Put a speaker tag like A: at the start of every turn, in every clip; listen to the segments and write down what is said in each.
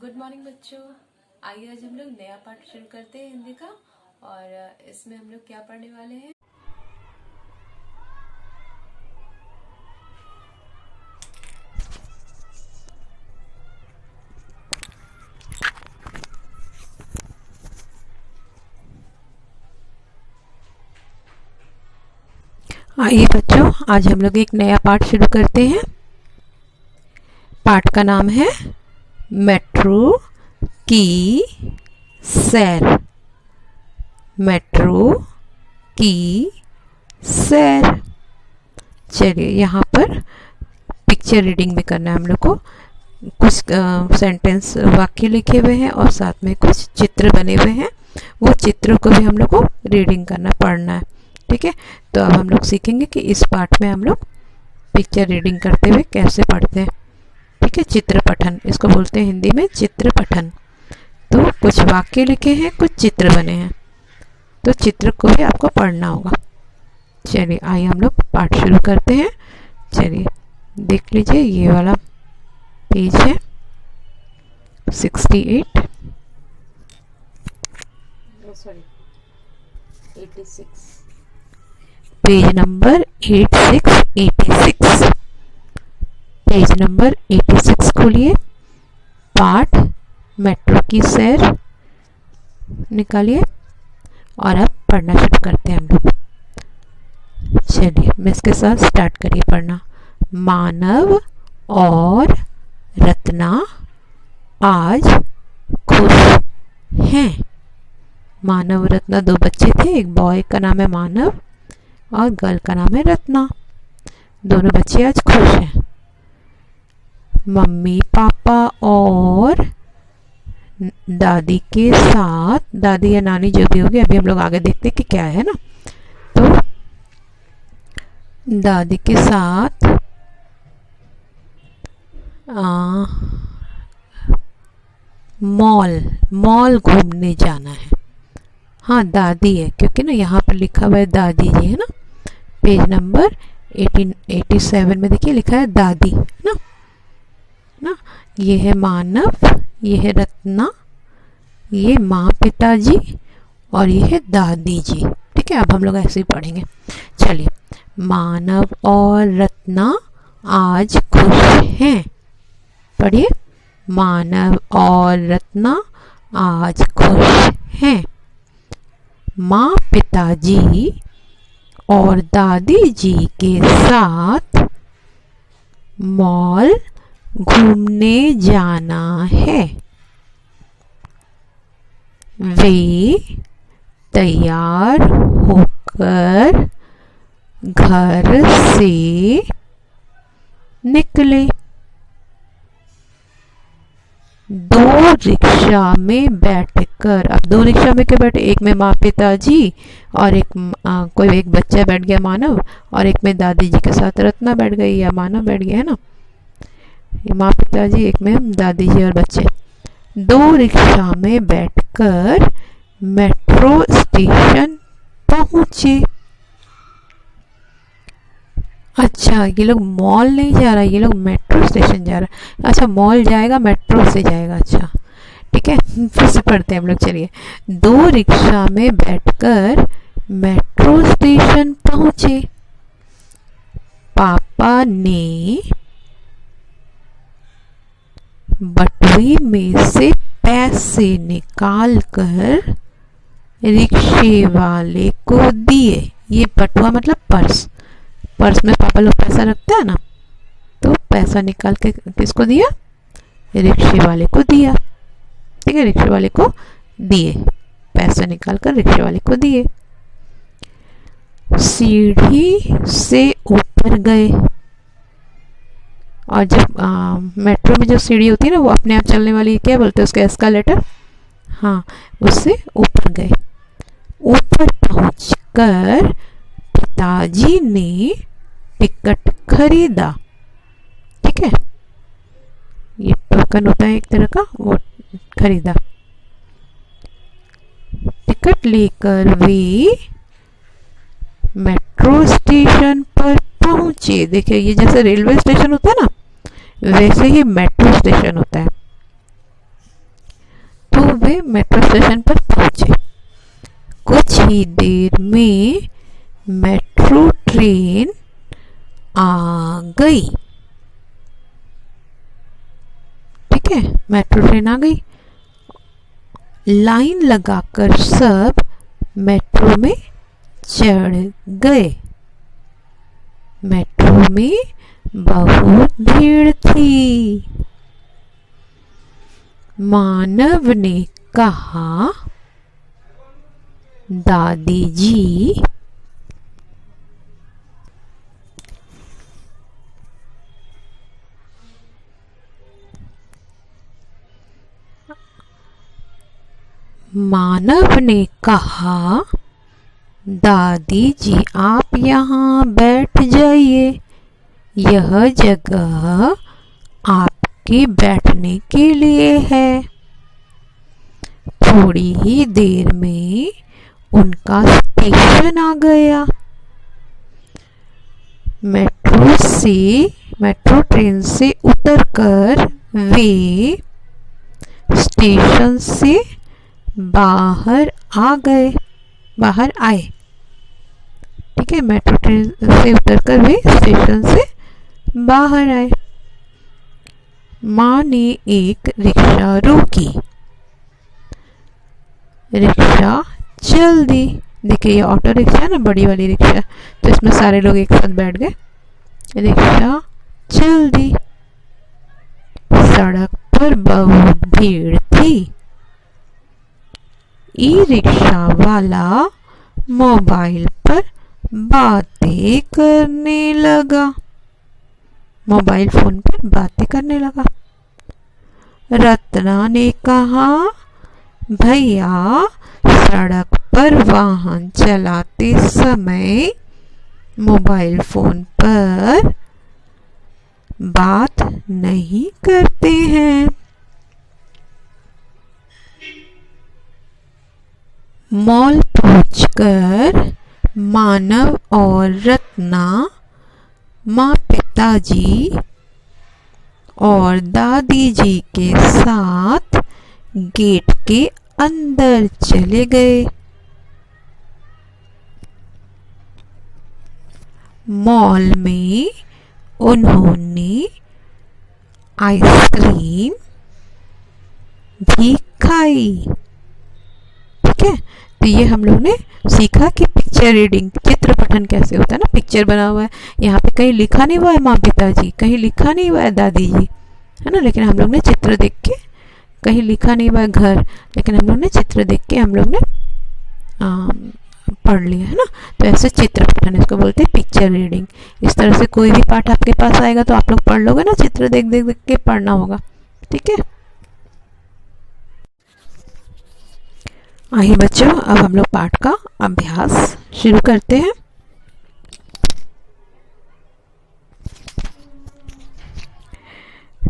A: Good morning बच्चों। आइए आज हम लोग नया पाठ शुरू करते हैं हिंदी का। और इसमें हम लोग क्या पढ़ने वाले हैं।
B: आइए बच्चों, आज हम लोग एक नया पाठ शुरू करते हैं। पाठ का नाम है मेट्रो की सैर। मेट्रो की सैर। चलिए, यहाँ पर पिक्चर रीडिंग भी करना है हम लोग को। कुछ सेंटेंस वाक्य लिखे हुए हैं और साथ में कुछ चित्र बने हुए हैं। वो चित्रों को भी हम लोग को रीडिंग करना, पढ़ना है। ठीक है, तो अब हम लोग सीखेंगे कि इस पाठ में हम लोग पिक्चर रीडिंग करते हुए कैसे पढ़ते हैं। ठीक है, चित्र पठन इसको बोलते हैं हिंदी में, चित्र पठन। तो कुछ वाक्य लिखे हैं, कुछ चित्र बने हैं, तो चित्र को भी आपको पढ़ना होगा। चलिए, आइए हम लोग पाठ शुरू करते हैं। चलिए देख लीजिए, ये वाला पेज है 68, 86, पेज नंबर 86। पेज नंबर 86 खोलिए। पाठ मेट्रो की सैर निकालिए और अब पढ़ना शुरू करते हैं हम लोग। चलिए, मैं इसके साथ स्टार्ट करिए पढ़ना। मानव और रत्ना आज खुश हैं। मानव और रत्ना दो बच्चे थे, एक बॉय का नाम है मानव और गर्ल का नाम है रत्ना। दोनों बच्चे आज खुश हैं। मम्मी पापा और दादी के साथ, दादी या नानी जो भी होगी, अभी हम लोग आगे देखते हैं कि क्या है ना। तो दादी के साथ मॉल घूमने जाना है। हाँ, दादी है, क्योंकि ना यहाँ पर लिखा हुआ है दादी जी, है ना। पेज नंबर 87 में देखिए लिखा है दादी, है ना। ये है मानव, ये है रत्ना, ये माँ पिताजी और ये है दादी जी। ठीक है, अब हम लोग ऐसे ही पढ़ेंगे। चलिए, मानव और रत्ना आज खुश हैं। पढ़िए, मानव और रत्ना आज खुश हैं। माँ पिताजी और दादी जी के साथ मॉल घूमने जाना है। वे तैयार होकर घर से निकले। दो रिक्शा में बैठकर, अब दो रिक्शा में क्यों बैठे? एक में माँ पिताजी और कोई एक बच्चा बैठ गया मानव, और एक में दादी जी के साथ रत्ना बैठ गई या मानव बैठ गया, है ना। ये माँ पिताजी, एक में दादी जी और बच्चे। दो रिक्शा में बैठकर मेट्रो स्टेशन पहुंचे। अच्छा, ये लोग मॉल नहीं जा रहा, ये लोग मेट्रो स्टेशन जा रहा है। अच्छा, मॉल जाएगा, मेट्रो से जाएगा। अच्छा ठीक है, फिर से पढ़ते हैं हम लोग। चलिए, दो रिक्शा में बैठकर मेट्रो स्टेशन पहुंचे। पापा ने बटुई में से पैसे निकालकर रिक्शे वाले को दिए। ये बटुआ मतलब पर्स। पर्स में पापा लोग पैसा रखते हैं ना, तो पैसा निकाल के किसको दिया? रिक्शे वाले को दिया। ठीक है, रिक्शे वाले को दिए, पैसा निकाल कर रिक्शे वाले को दिए। सीढ़ी से ऊपर गए, और जब मेट्रो में जो सीढ़ी होती है ना, वो अपने आप चलने वाली, क्या बोलते हैं उसके, एस्कालेटर। हाँ, उससे ऊपर गए। ऊपर पहुंचकर पिताजी ने टिकट खरीदा। ठीक है, ये टोकन होता है एक तरह का, वो खरीदा। टिकट लेकर वे मेट्रो स्टेशन पर पहुंचे। देखिए, ये जैसे रेलवे स्टेशन होता है ना, वैसे ही मेट्रो स्टेशन होता है। वे मेट्रो स्टेशन पर पहुंचे। कुछ ही देर में मेट्रो ट्रेन आ गई। ठीक है, मेट्रो ट्रेन आ गई। लाइन लगाकर सब मेट्रो में चढ़ गए। मेट्रो में बहुत भीड़ थी। मानव ने कहा, दादी जी, मानव ने कहा, दादी जी आप यहाँ बैठ जाइए, यह जगह आपके बैठने के लिए है। थोड़ी ही देर में उनका स्टेशन आ गया। मेट्रो ट्रेन से उतरकर वे स्टेशन से बाहर आए। ठीक है, मेट्रो ट्रेन से उतरकर वे स्टेशन से बाहर आए। माँ ने एक रिक्शा रोकी। रिक्शा चल दी। देखिए ये ऑटो रिक्शा है ना, बड़ी वाली रिक्शा, तो इसमें सारे लोग एक साथ बैठ गए। रिक्शा चल दी। सड़क पर बहुत भीड़ थी। ई रिक्शा वाला मोबाइल पर बातें करने लगा। मोबाइल फोन पर बातें करने लगा। रत्ना ने कहा, भैया सड़क पर वाहन चलाते समय मोबाइल फोन पर बात नहीं करते हैं। मॉल पहुंचकर मानव और रत्ना माँ पिताजी और दादी जी के साथ गेट के अंदर चले गए। मॉल में उन्होंने आइसक्रीम भी खाई। ठीक है, तो ये हम लोग ने सीखा कि पिक्चर रीडिंग, चित्र पठन कैसे होता है ना। पिक्चर बना हुआ है, यहाँ पे कहीं लिखा नहीं हुआ है माँ पिताजी, कहीं लिखा नहीं हुआ है दादी जी, है ना, लेकिन हम लोग ने चित्र देख के, कहीं लिखा नहीं हुआ है घर, लेकिन हम लोग ने चित्र देख के हम लोग ने पढ़ लिया, है ना। तो ऐसे चित्र पठन इसको बोलते हैं, पिक्चर रीडिंग। इस तरह से कोई भी पाठ आपके पास आएगा तो आप लोग पढ़ लोगे ना, चित्र देख देख देख के पढ़ना होगा। ठीक है, आइए बच्चों, अब हम लोग पाठ का अभ्यास शुरू करते हैं।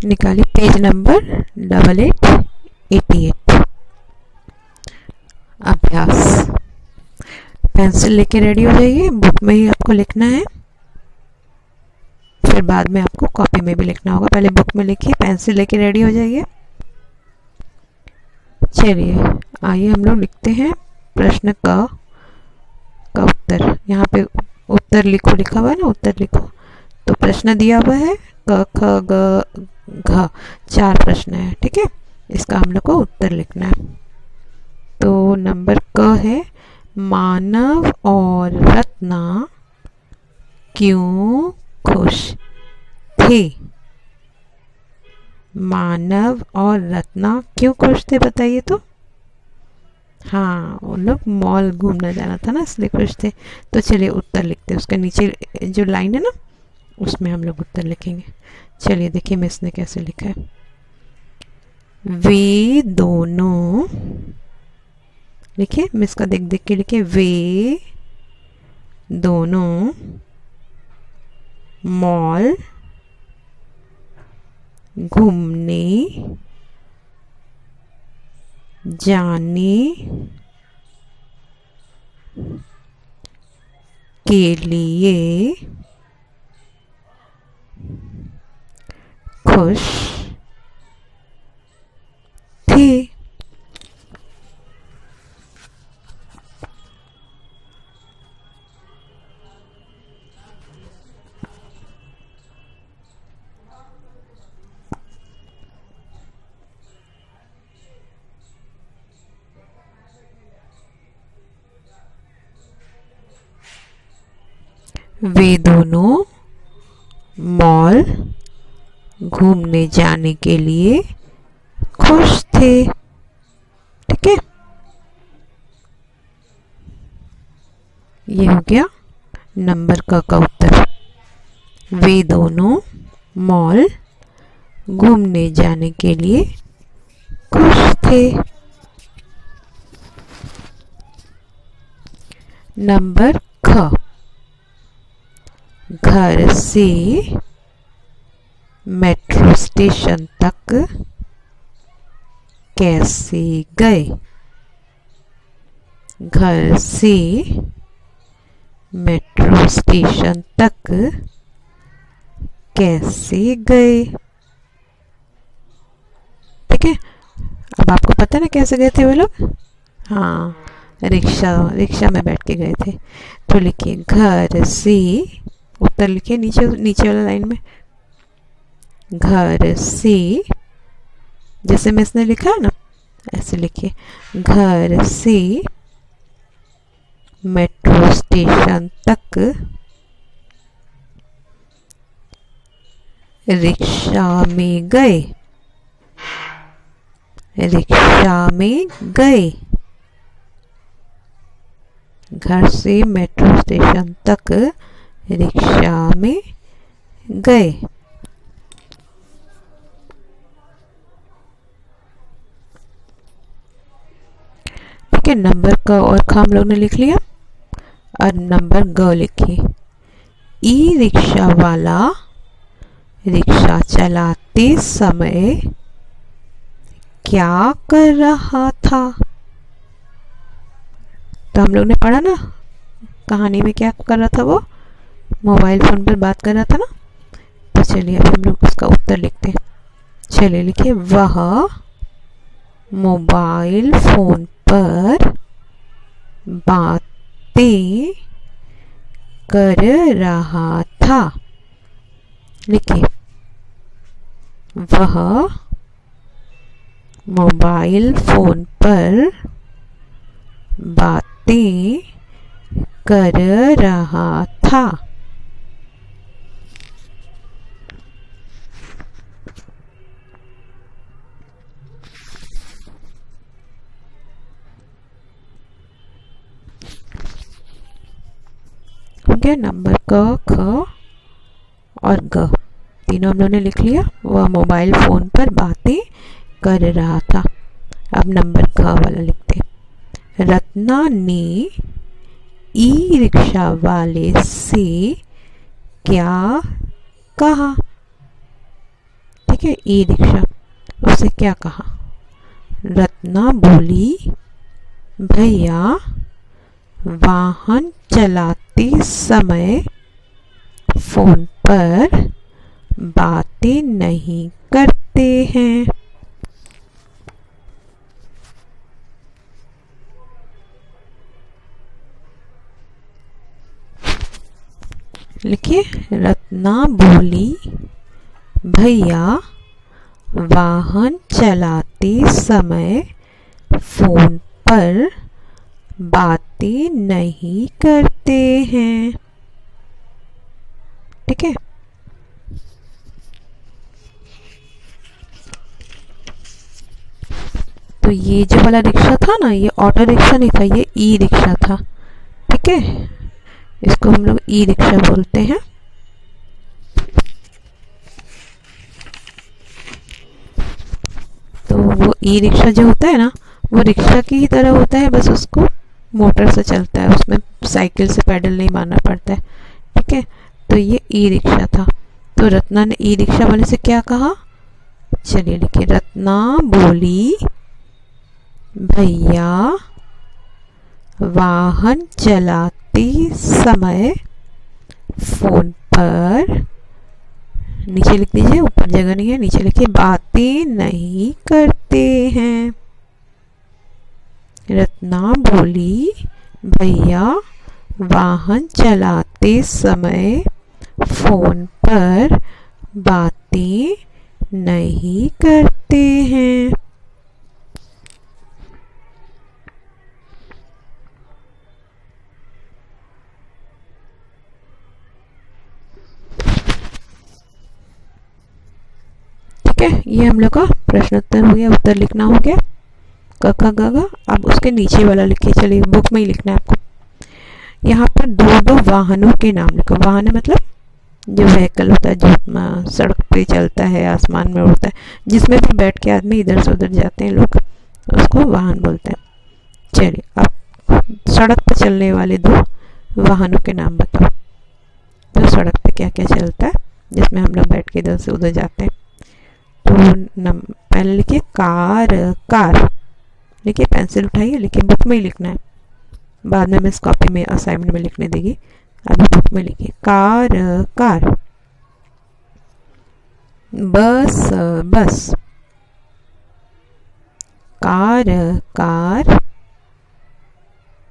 B: निकालिए पेज नंबर 8888। अभ्यास। पेंसिल लेके रेडी हो जाइए। बुक में ही आपको लिखना है, फिर बाद में आपको कॉपी में भी लिखना होगा। पहले बुक में लिखिए, पेंसिल लेके रेडी हो जाइए। चलिए आइए हम लोग लिखते हैं प्रश्न का उत्तर। यहाँ पे उत्तर लिखो लिखा हुआ है ना, उत्तर लिखो। तो प्रश्न दिया हुआ है क ख ग घ, 4 प्रश्न है। ठीक है, इसका हम लोग को उत्तर लिखना है। तो नंबर क है, मानव और रत्ना क्यों खुश थे? मानव और रत्ना क्यों खुश थे बताइए तो। हाँ, वो लोग मॉल घूमने जाना था ना, इसलिए खुश थे। तो चलिए उत्तर लिखते हैं, उसके नीचे जो लाइन है ना उसमें हम लोग उत्तर लिखेंगे। चलिए देखिए मिस ने कैसे लिखा है। वे दोनों, लिखिए मिस का देख देख के लिखिए, वे दोनों मॉल घूमने जाने के लिए खुश थे। वे दोनों मॉल घूमने जाने के लिए खुश थे। ठीक है, ये हो गया नंबर का उत्तर। वे दोनों मॉल घूमने जाने के लिए खुश थे। नंबर ख, घर से मेट्रो स्टेशन तक कैसे गए? घर से मेट्रो स्टेशन तक कैसे गए? ठीक है, अब आपको पता है ना कैसे गए थे वो लोग? हाँ, रिक्शा में बैठ के गए थे। तो लिखिए घर से, उत्तर लिखिए नीचे नीचे वाला लाइन में। घर से, जैसे मैं इसने लिखा है ना ऐसे लिखिए, घर से मेट्रो स्टेशन तक रिक्शा में गए। रिक्शा में गए। घर से मेट्रो स्टेशन तक रिक्शा में गए। ठीक है, नंबर क और ख हम लोग ने लिख लिया। और नंबर ग लिखिए। ई रिक्शा वाला रिक्शा चलाते समय क्या कर रहा था? तो हम लोग ने पढ़ा ना कहानी में क्या कर रहा था, वो मोबाइल फोन पर बात कर रहा था ना। तो चलिए अब हम लोग उसका उत्तर लिखते हैं। चलिए लिखिए, वह मोबाइल फोन पर बातें कर रहा था। लिखिए, वह मोबाइल फोन पर बातें कर रहा था। ठीक है, नंबर क, ख और ग तीनों हम लोगों ने लिख लिया। वह मोबाइल फोन पर बातें कर रहा था। अब नंबर ख वाला लिखते हैं। रत्ना ने ई रिक्शा वाले से क्या कहा? ठीक है, ई रिक्शा उससे क्या कहा? रत्ना बोली, भैया वाहन चलाते समय फोन पर बातें नहीं करते हैं। लिखिए, रत्ना बोली, भैया वाहन चलाते समय फोन पर बातें नहीं करते हैं। ठीक है, तो ये जो वाला रिक्शा था ना, ये ऑटो रिक्शा नहीं था, ये ई रिक्शा था। ठीक है, इसको हम लोग ई रिक्शा बोलते हैं। तो वो ई रिक्शा जो होता है ना, वो रिक्शा की ही तरह होता है, बस उसको मोटर से चलता है, उसमें साइकिल से पैडल नहीं मारना पड़ता है। ठीक है, तो ये ई रिक्शा था। तो रत्ना ने ई रिक्शा वाले से क्या कहा? चलिए लिखिए, रत्ना बोली, भैया वाहन चलाते समय फोन पर, नीचे लिख दीजिए, ऊपर जगह नहीं है, नीचे लिखिए, बातें नहीं करते हैं। रत्ना बोली, भैया वाहन चलाते समय फोन पर बातें नहीं करते हैं। है, ये हम लोग का प्रश्न उत्तर हो गया, उत्तर लिखना हो गया क ख ग घ। अब उसके नीचे वाला लिखिए, चलिए बुक में ही लिखना है आपको। यहाँ पर दो दो वाहनों के नाम लिखो। वाहन मतलब जो व्हीकल होता है, जो सड़क पे चलता है, आसमान में उड़ता है, जिसमें भी बैठ के आदमी इधर से उधर जाते हैं लोग, उसको वाहन बोलते हैं। चलिए अब सड़क पर चलने वाले दो वाहनों के नाम बताओ। जो सड़क पे क्या क्या चलता है, जिसमें हम लोग बैठ के इधर से उधर जाते हैं। तो पहले लिखिए कार। कार लिखिए, पेंसिल उठाइए, लिखिए, बुक में ही लिखना है, बाद में मिस कॉपी में असाइनमेंट में लिखने देगी, अभी बुक में लिखिए। Car car. बस बस। कार कार,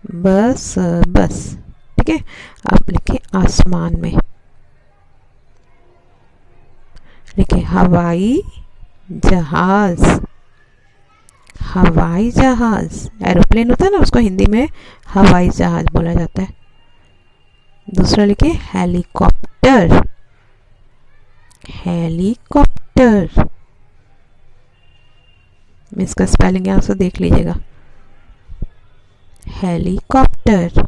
B: बस बस। ठीक है, अब लिखिए आसमान में, लिखिए हवाई जहाज। हवाई जहाज, एरोप्लेन होता है ना, उसको हिंदी में हवाई जहाज बोला जाता है। दूसरा लिखिए हेलीकॉप्टर। हेलीकॉप्टर, इसका स्पेलिंग यहाँ से देख लीजिएगा, हेलीकॉप्टर।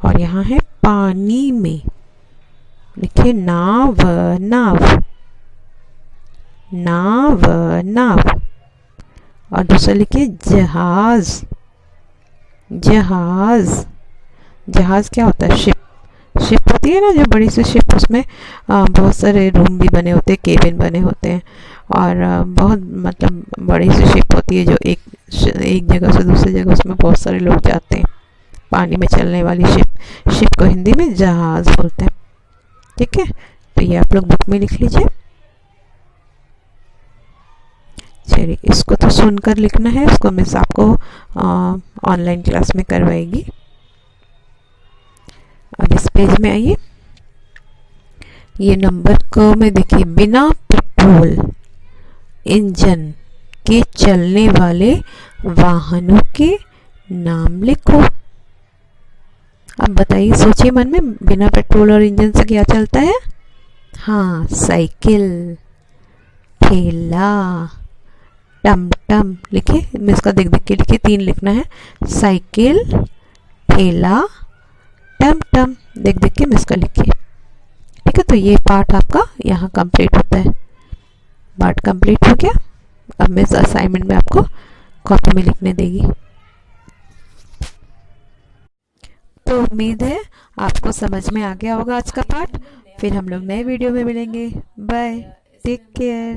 B: और यहाँ है पानी में, लिखिए नाव। नाव नाव नाव। और दूसरा लिखिए जहाज। जहाज। जहाज क्या होता है? शिप। शिप होती है ना, जो बड़ी सी शिप, उसमें बहुत सारे रूम भी बने होते हैं, केबिन बने होते हैं, और बहुत मतलब बड़ी सी शिप होती है, जो एक जगह से दूसरी जगह उसमें बहुत सारे लोग जाते हैं, पानी में चलने वाली शिप। शिप को हिंदी में जहाज बोलते हैं। ठीक है, तो ये आप लोग बुक में लिख लीजिए। चलिए, इसको तो सुनकर लिखना है, इसको मिस आपको ऑनलाइन क्लास में करवाएगी। अब इस पेज में आइए, ये नंबर क में देखिए, बिना पेट्रोल इंजन के चलने वाले वाहनों के नाम लिखो। अब बताइए, सोचिए मन में, बिना पेट्रोल और इंजन से क्या चलता है? हाँ, साइकिल, ठेला, टमटम। लिखिए, मैं इसका देख देख के लिखिए, 3 लिखना है, साइकिल, ठेला, टमटम। देख देख के मैं इसका लिखिए। ठीक है, तो ये पार्ट आपका यहाँ कंप्लीट होता है। पार्ट कंप्लीट हो गया। अब मैं इस असाइनमेंट में आपको कॉपी में लिखने देगी। तो उम्मीद है आपको समझ में आ गया होगा आज का पार्ट। फिर हम लोग नए वीडियो में मिलेंगे। Bye, take care.